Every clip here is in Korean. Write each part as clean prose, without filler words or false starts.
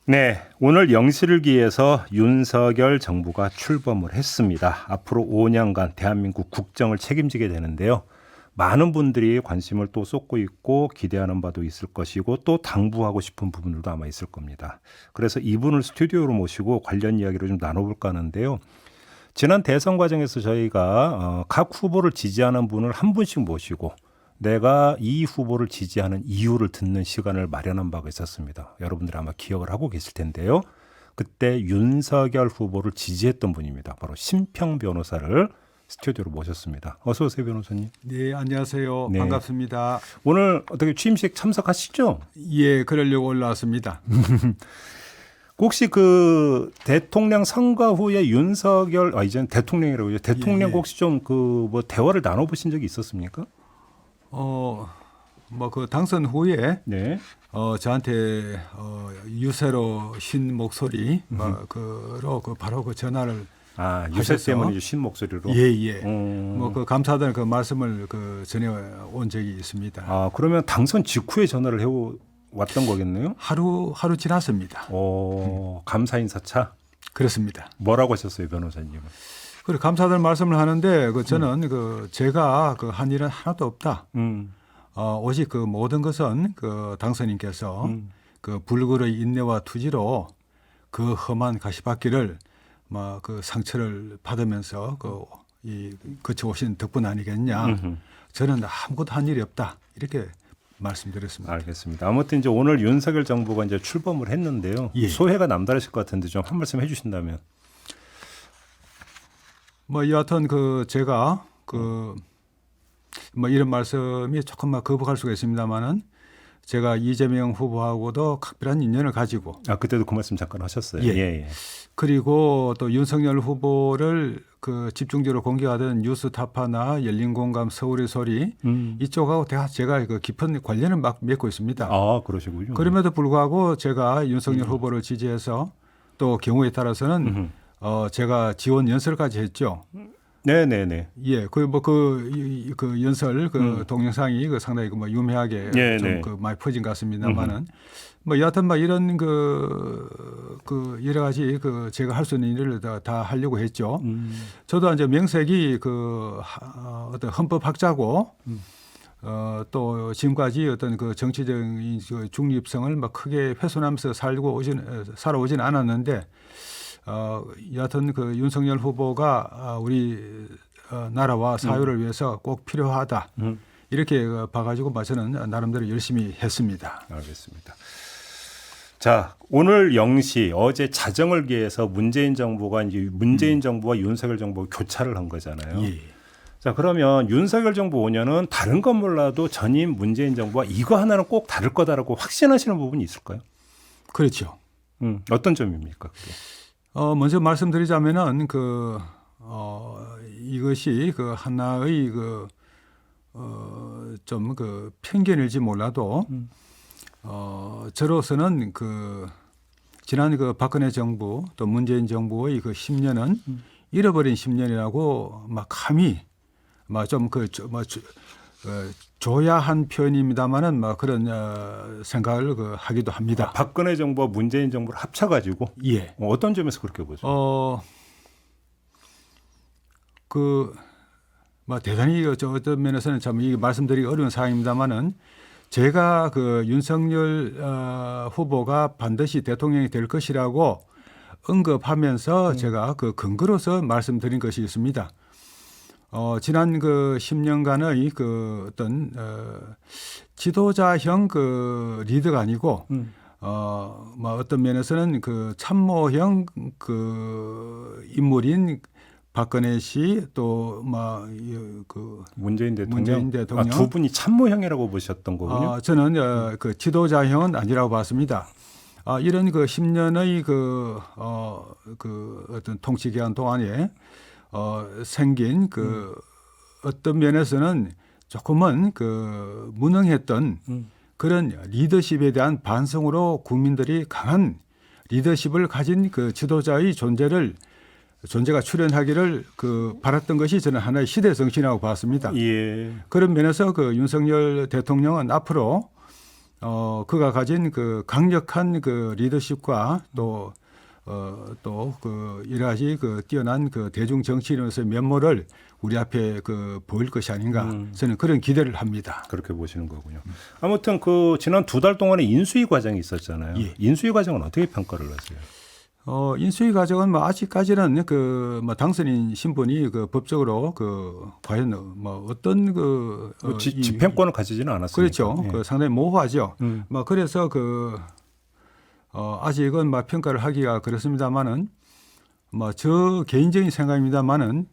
네, 오늘 영시를 기해서 윤석열 정부가 출범을 했습니다. 앞으로 5년간 대한민국 국정을 책임지게 되는데요. 많은 분들이 관심을 또 쏟고 있고 기대하는 바도 있을 것이고 또 당부하고 싶은 부분들도 아마 있을 겁니다. 그래서 이분을 스튜디오로 모시고 관련 이야기를 좀 나눠볼까 하는데요. 지난 대선 과정에서 저희가 각 후보를 지지하는 분을 한 분씩 모시고 내가 이 후보를 지지하는 이유를 듣는 시간을 마련한 바가 있었습니다. 여러분들 아마 기억을 하고 계실 텐데요. 그때 윤석열 후보를 지지했던 분입니다. 바로 심평 변호사를 스튜디오로 모셨습니다. 어서 오세요, 변호사님. 네, 안녕하세요. 네. 반갑습니다. 오늘 어떻게 취임식 참석하시죠? 예, 그러려고 올라왔습니다. 혹시 그 대통령 선거 후에 윤석열 이제는 대통령이라고 그러죠. 대통령 예. 혹시 좀 그 뭐 대화를 나눠보신 적이 있었습니까? 뭐 그 당선 후에 네. 저한테 유세로 목소리 그로 바로 그 전화를 유세 하셔서 때문에 신 목소리로. 예. 뭐 그 감사하다는 그 말씀을 전해 온 적이 있습니다. 그러면 당선 직후에 전화를 해 왔던 거겠네요. 하루 지났습니다. 감사 인사차. 그렇습니다. 뭐라고 하셨어요, 변호사님은? 그리고 감사하다는 말씀을 하는데 저는 제가 한 일은 하나도 없다. 오직 그 모든 것은 그 당선인께서 그 불굴의 인내와 투지로 그 험한 가시밭길을 그 상처를 받으면서 거쳐오신 덕분 아니겠냐. 저는 아무것도 한 일이 없다. 이렇게 말씀드렸습니다. 알겠습니다. 아무튼 이제 오늘 윤석열 정부가 이제 출범을 했는데요. 예. 소회가 남다르실 것 같은데 좀 한 말씀 해주신다면. 여하튼 제가 이런 말씀이 조금 거북할 수가 있습니다만은 제가 이재명 후보하고도 각별한 인연을 가지고 그때도 그 말씀 잠깐 하셨어요. 예. 그리고 또 윤석열 후보를 집중적으로 공개하던 뉴스타파나 열린공감, 서울의 소리 이쪽하고 제가 깊은 관련을 맺고 있습니다. 그러시군요. 그럼에도 불구하고 제가 윤석열 후보를 지지해서 또 경우에 따라서는 제가 지원 연설까지 했죠. 네네네. 예, 그 연설 동영상이 상당히 유명하게 좀 많이 퍼진 것 같습니다만은 여하튼 이런 여러 가지 제가 할 수 있는 일을 다 하려고 했죠. 저도 이제 명색이 어떤 헌법학자고 또 지금까지 어떤 정치적인 중립성을 크게 훼손하면서 살아오진 않았는데. 여하튼 윤석열 후보가 우리 나라와 사회를 위해서 꼭 필요하다. 이렇게 봐가지고 저는 나름대로 열심히 했습니다. 알겠습니다. 자, 오늘 0시 어제 자정을 기해서 문재인 정부와 윤석열 정부가 교차를 한 거잖아요. 예. 자, 그러면 윤석열 정부 5년은 다른 건 몰라도 전임 문재인 정부와 이거 하나는 꼭 다를 거다라고 확신하시는 부분이 있을까요? 그렇죠. 어떤 점입니까? 그게? 먼저 말씀드리자면은 이것이 하나의 좀 편견일지 몰라도 저로서는 지난 박근혜 정부 또 문재인 정부의 10년은 잃어버린 10년이라고 감히 좀 조야한 표현입니다만은 그런 생각을 하기도 합니다. 박근혜 정부와 문재인 정부를 합쳐가지고 예. 어떤 점에서 그렇게 보죠? 대단히 어떤 면에서는 참 이 말씀드리기 어려운 사항입니다만은 제가 윤석열 후보가 반드시 대통령이 될 것이라고 언급하면서 제가 근거로서 말씀드린 것이 있습니다. 지난 10년간의 어떤 지도자형 리더가 아니고 어떤 면에서는 참모형 인물인 박근혜 씨 또 문재인 대통령 두 분이 참모형이라고 보셨던 거군요. 저는 지도자형은 아니라고 봤습니다. 이런 10년의 어떤 통치 기간 동안에 생긴 어떤 면에서는 조금은 무능했던 그런 리더십에 대한 반성으로 국민들이 강한 리더십을 가진 지도자의 존재가 출현하기를 바랐던 것이 저는 하나의 시대 정신이라고 봤습니다. 예. 그런 면에서 윤석열 대통령은 앞으로 그가 가진 그 강력한 그 리더십과 또 그 여러 가지 그 뛰어난 그 대중 정치인으로서의 면모를 우리 앞에 그 보일 것이 아닌가 저는 그런 기대를 합니다. 그렇게 보시는 거군요. 아무튼 그 지난 2달 동안의 인수위 과정이 있었잖아요. 예. 인수위 과정은 어떻게 평가를 하세요? 인수위 과정은 뭐 아직까지는 그 뭐 당선인 신분이 그 법적으로 그 과연 뭐 어떤 그 집행권을 가지지는 않았습니다. 그렇죠. 예. 그 상당히 모호하죠. 뭐 그래서 그 아직은 막 평가를 하기가 그렇습니다만은 뭐 저 개인적인 생각입니다만은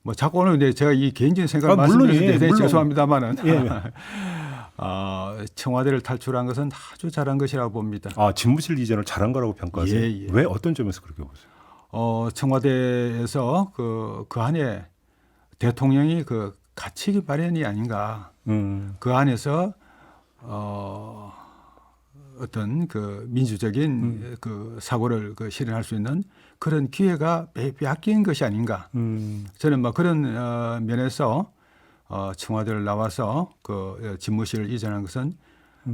뭐 자꾸 오늘 근데 제가 이 개인적인 생각을 말씀드려서 대단히 죄송합니다만은 예. 청와대를 탈출한 것은 아주 잘한 것이라고 봅니다. 집무실 이전을 잘한 거라고 평가하세요? 예. 왜 어떤 점에서 그렇게 보세요? 청와대에서 그 안에 대통령이 그 갇히기 마련이 아닌가. 그 안에서 어떤 그 민주적인 그 사고를 그 실현할 수 있는 그런 기회가 빼앗긴 것이 아닌가. 저는 뭐 그런 면에서 청와대를 나와서 그 집무실을 이전한 것은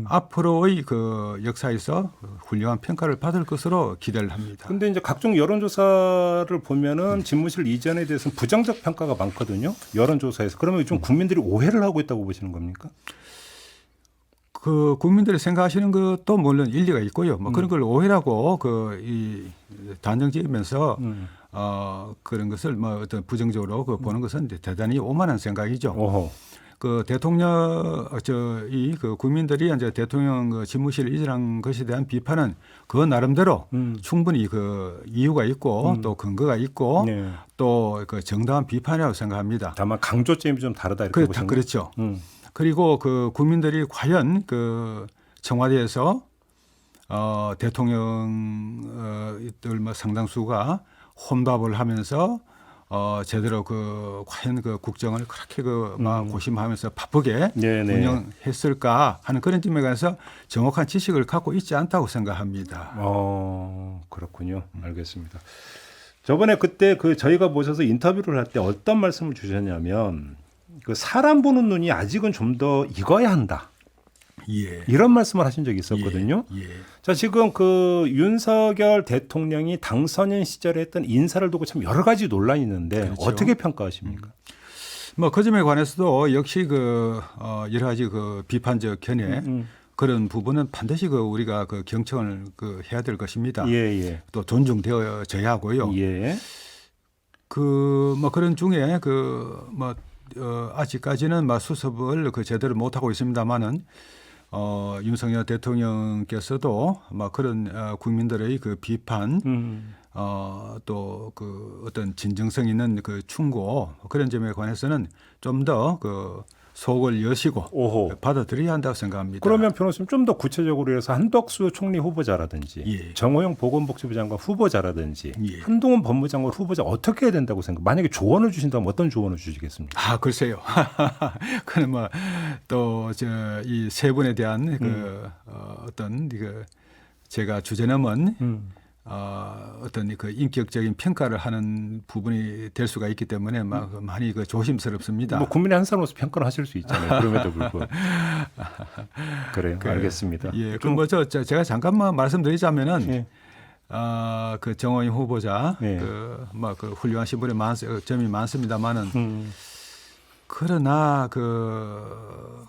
앞으로의 그 역사에서 훌륭한 평가를 받을 것으로 기대를 합니다. 근데 이제 각종 여론조사를 보면은 집무실 이전에 대해서는 부정적 평가가 많거든요. 여론조사에서. 그러면 좀 국민들이 오해를 하고 있다고 보시는 겁니까? 그 국민들이 생각하시는 것도 물론 일리가 있고요. 뭐 그런 걸 오해라고 이 단정 지으면서 그런 것을 뭐 어떤 부정적으로 그 보는 것은 대단히 오만한 생각이죠. 오호. 그 대통령 그 국민들이 이제 대통령 그 집무실을 이전한 것에 대한 비판은 그 나름대로 충분히 그 이유가 있고 또 근거가 있고 네. 또 그 정당한 비판이라고 생각합니다. 다만 강조점이 좀 다르다 이렇게 보시는 거죠? 그렇죠. 그리고 그 국민들이 과연 그 청와대에서 대통령들 뭐 상당수가 혼밥을 하면서 제대로 그 과연 그 국정을 그렇게 그 막 고심하면서 바쁘게 네네. 운영했을까 하는 그런 점에 관해서 정확한 지식을 갖고 있지 않다고 생각합니다. 그렇군요. 알겠습니다. 저번에 그때 그 저희가 모셔서 인터뷰를 할 때 어떤 말씀을 주셨냐면 그 사람 보는 눈이 아직은 좀 더 익어야 한다. 예. 이런 말씀을 하신 적이 있었거든요. 예. 자, 지금 그 윤석열 대통령이 당선인 시절에 했던 인사를 두고 참 여러 가지 논란이 있는데 그렇죠. 어떻게 평가하십니까? 뭐 그 점에 관해서도 역시 그 여러 가지 그 비판적 견해 그런 부분은 반드시 그 우리가 그 경청을 그 해야 될 것입니다. 예. 또 존중되어져야 하고요. 예. 그 뭐 그런 중에 그 뭐 아직까지는 막 수습을 그 제대로 못 하고 있습니다만은 윤석열 대통령께서도 막 그런 국민들의 그 비판 또 그 어떤 진정성 있는 그 충고 그런 점에 관해서는 좀 더 그 속을 여시고 오호. 받아들여야 한다고 생각합니다. 그러면 변호사님 좀 더 구체적으로 해서 한덕수 총리 후보자라든지 예. 정호영 보건복지부 장관 후보자라든지 예. 한동훈 법무장관 후보자 어떻게 해야 된다고 생각? 만약에 조언을 주신다면 어떤 조언을 주시겠습니까? 글쎄요. 그는 뭐 또 이 세 분에 대한 그 어떤 그 제가 주제넘은 어떤 그 인격적인 평가를 하는 부분이 될 수가 있기 때문에 막 많이 그 조심스럽습니다. 뭐 국민의 한 사람으로서 평가를 하실 수 있잖아요. 그럼에도 불구하고. 그래요. 알겠습니다. 예, 그럼 뭐 제가 잠깐만 말씀드리자면은 예. 그 정호영 후보자 예. 그 훌륭하신 분의 점이 많습니다만은 그러나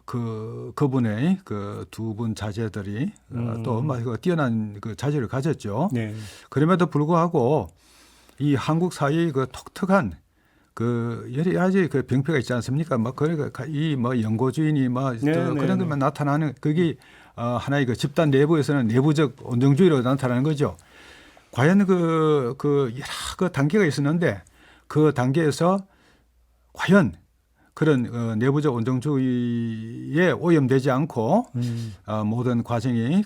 그분의 그 두 분 자제들이 또 막 뛰어난 그 자질을 가졌죠. 네. 그럼에도 불구하고 이 한국 사회의 그 독특한 그 여러 가지 그 병폐가 있지 않습니까? 막 이 뭐 연고주의니 뭐 그런 것만 나타나는 그게 하나의 그 집단 내부에서는 내부적 온정주의로 나타나는 거죠. 과연 그 여러 그 단계가 있었는데 그 단계에서 과연 그런 내부적 온정주의에 오염되지 않고 모든 과정이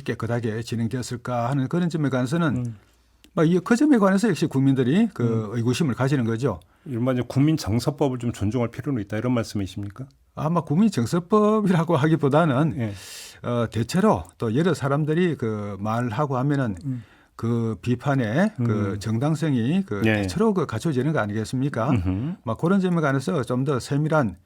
깨끗하게 진행되었을까 하는 그런 점에 관해서는 그 점에 관해서 역시 국민들이 의구심을 가지는 거죠. 일반 국민 정서법을 좀 존중할 필요는 있다 이런 말씀이십니까? 아마 국민 정서법이라고 하기보다는 예. 대체로 또 여러 사람들이 그 말하고 하면은 그 비판의 그 정당성이 예. 대체로 그 갖춰지는 거 아니겠습니까? 막 그런 점에 관해서 좀 더 세밀한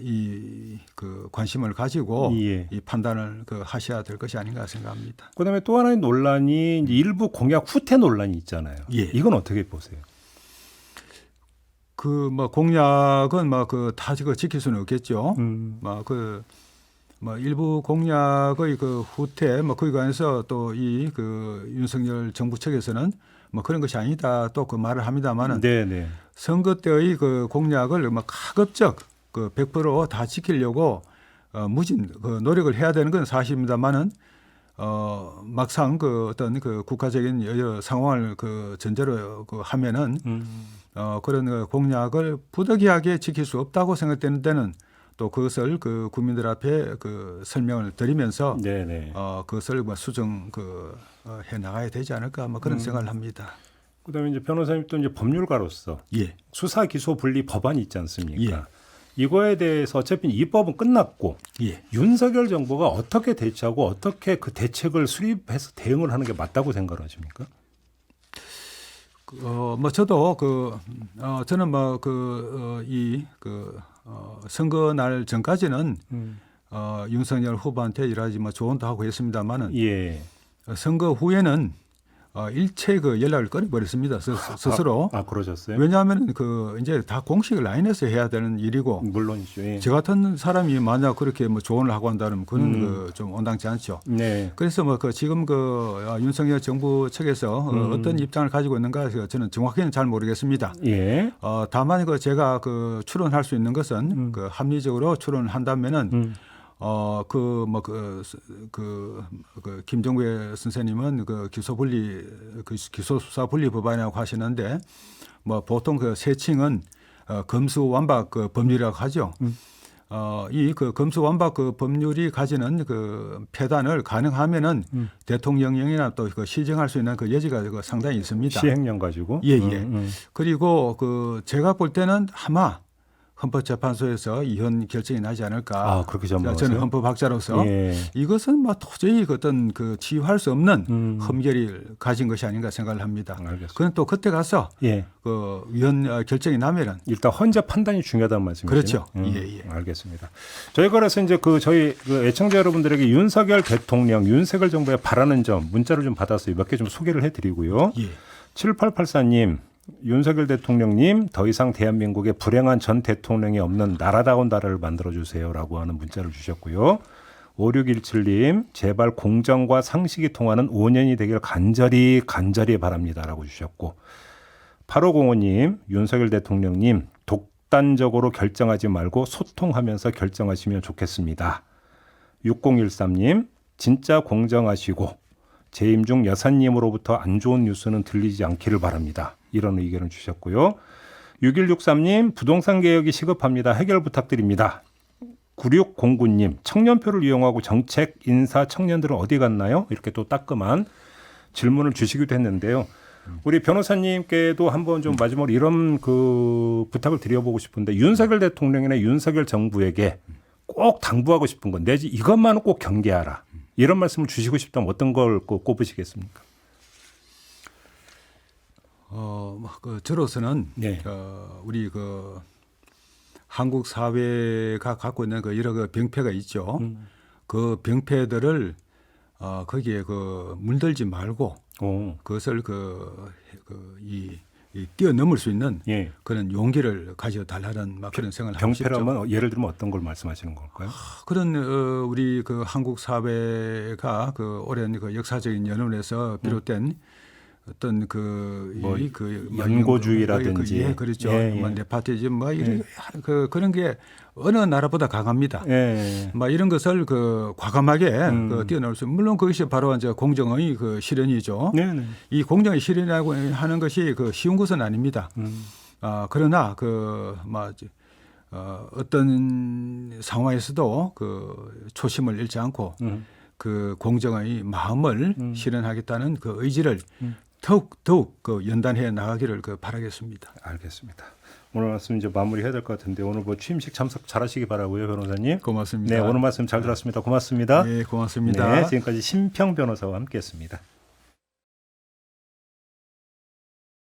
이 그 관심을 가지고 예. 이 판단을 그 하셔야 될 것이 아닌가 생각합니다. 그다음에 또 하나의 논란이 이제 일부 공약 후퇴 논란이 있잖아요. 예. 이건 어떻게 보세요? 그 뭐 공약은 뭐 그 다 지킬 수는 없겠죠. 뭐 일부 공약의 그 후퇴 뭐 그에 관해서 또 이 그 윤석열 정부 측에서는 뭐 그런 것이 아니다 또 그 말을 합니다만은 네네. 선거 때의 그 공약을 뭐 가급적 그 100%다 지키려고 무진 그 노력을 해야 되는 건 사실입니다만은 막상 그 어떤 그 국가적인 여러 상황을 그 전제로 그 하면은 그런 그 공약을 부득이하게 지킬 수 없다고 생각되는 데는 또 그것을 그 국민들 앞에 그 설명을 드리면서 네네. 그것을 뭐 수정 해 나가야 되지 않을까 뭐 그런 생각을 합니다. 그다음에 이제 변호사님 또 이제 법률가로서 예. 수사 기소 분리 법안이 있지 않습니까? 예. 이거에 대해서 어차피 입법은 끝났고 예. 윤석열 정부가 어떻게 대처하고 어떻게 그 대책을 수립해서 대응을 하는 게 맞다고 생각하십니까? 뭐 저도 저는 뭐 선거 날 전까지는 윤석열 후보한테 여러 가지 뭐 조언도 하고 했습니다만은 예. 선거 후에는 일체 그 연락을 끊어버렸습니다. 스스로. 그러셨어요? 왜냐하면 그 이제 다 공식 라인에서 해야 되는 일이고. 물론이죠. 예. 저 같은 사람이 만약 그렇게 뭐 조언을 하고 한다면 그는 그 좀 온당치 않죠. 네. 그래서 뭐 그 지금 윤석열 정부 측에서 어떤 입장을 가지고 있는가 저는 정확히는 잘 모르겠습니다. 예. 다만 제가 추론할 수 있는 것은 합리적으로 추론한다면은 김종배 선생님은 기소수사 분리 법안이라고 하시는데 뭐 보통 세칭은 검수완박 법률이라고 하죠. 이 검수완박 법률이 가지는 폐단을 가능하면은 대통령령이나 또 시정할 수 있는 여지가 상당히 있습니다. 시행령 가지고. 예. 그리고 제가 볼 때는 아마 헌법재판소에서 이혼 결정이 나지 않을까. 그렇게 전망하세요? 저는 헌법학자로서 이것은 뭐 도저히 어떤 치유할 수 없는 흠결을 가진 것이 아닌가 생각을 합니다. 알겠습니다. 그건 또 그때 가서 이혼 결정이 나면은 일단 헌재 판단이 중요하다는 말씀이시죠? 그렇죠. 예. 알겠습니다. 저희가 그래서 이제 저희 애청자 여러분들에게 윤석열 대통령, 윤석열 정부에 바라는 점 문자를 좀 받았어요. 몇 개 좀 소개를 해드리고요. 7884님. 윤석열 대통령님 더 이상 대한민국에 불행한 전 대통령이 없는 나라다운 나라를 만들어주세요라고 하는 문자를 주셨고요. 5617님 제발 공정과 상식이 통하는 5년이 되길 간절히 바랍니다라고 주셨고 8505님 윤석열 대통령님 독단적으로 결정하지 말고 소통하면서 결정하시면 좋겠습니다. 6013님 진짜 공정하시고 재임 중 여사님으로부터 안 좋은 뉴스는 들리지 않기를 바랍니다. 이런 의견을 주셨고요. 6163님 부동산 개혁이 시급합니다. 해결 부탁드립니다. 9609님 청년표를 이용하고 정책 인사 청년들은 어디 갔나요? 이렇게 또 따끔한 질문을 주시기도 했는데요. 우리 변호사님께도 한번 좀 마지막으로 이런 부탁을 드려보고 싶은데 윤석열 대통령이나 윤석열 정부에게 꼭 당부하고 싶은 건 내지 이것만은 꼭 경계하라. 이런 말씀을 주시고 싶다면 어떤 걸 꼽으시겠습니까? 저로서는 네. 우리 한국 사회가 갖고 있는 여러 병폐가 있죠. 그 병폐들을 거기에 물들지 말고 그것을 뛰어넘을 수 있는 그런 용기를 가져 달라는 그런 생각을 하고 싶죠. 병폐라면 예를 들면 어떤 걸 말씀하시는 걸까요? 그런 우리 한국 사회가 오랜 역사적인 연원에서 비롯된 어떤 연고주의라든지 그렇죠. 네파티즘 그런 게 어느 나라보다 강합니다. 이런 것을 과감하게 뛰어넘을 수 물론 그것이 바로 이제 공정의 실현이죠. 이 공정의 실현이라고 하는 것이 쉬운 것은 아닙니다. 그러나 어떤 상황에서도 초심을 잃지 않고 공정의 마음을 실현하겠다는 의지를 더욱 연단해 나가기를 바라겠습니다. 알겠습니다. 오늘 말씀 이제 마무리해야 될 것 같은데 오늘 취임식 참석 잘하시기 바라고요, 변호사님. 고맙습니다. 네, 오늘 말씀 잘 들었습니다. 고맙습니다. 네, 고맙습니다. 네, 지금까지 심평 변호사와 함께했습니다.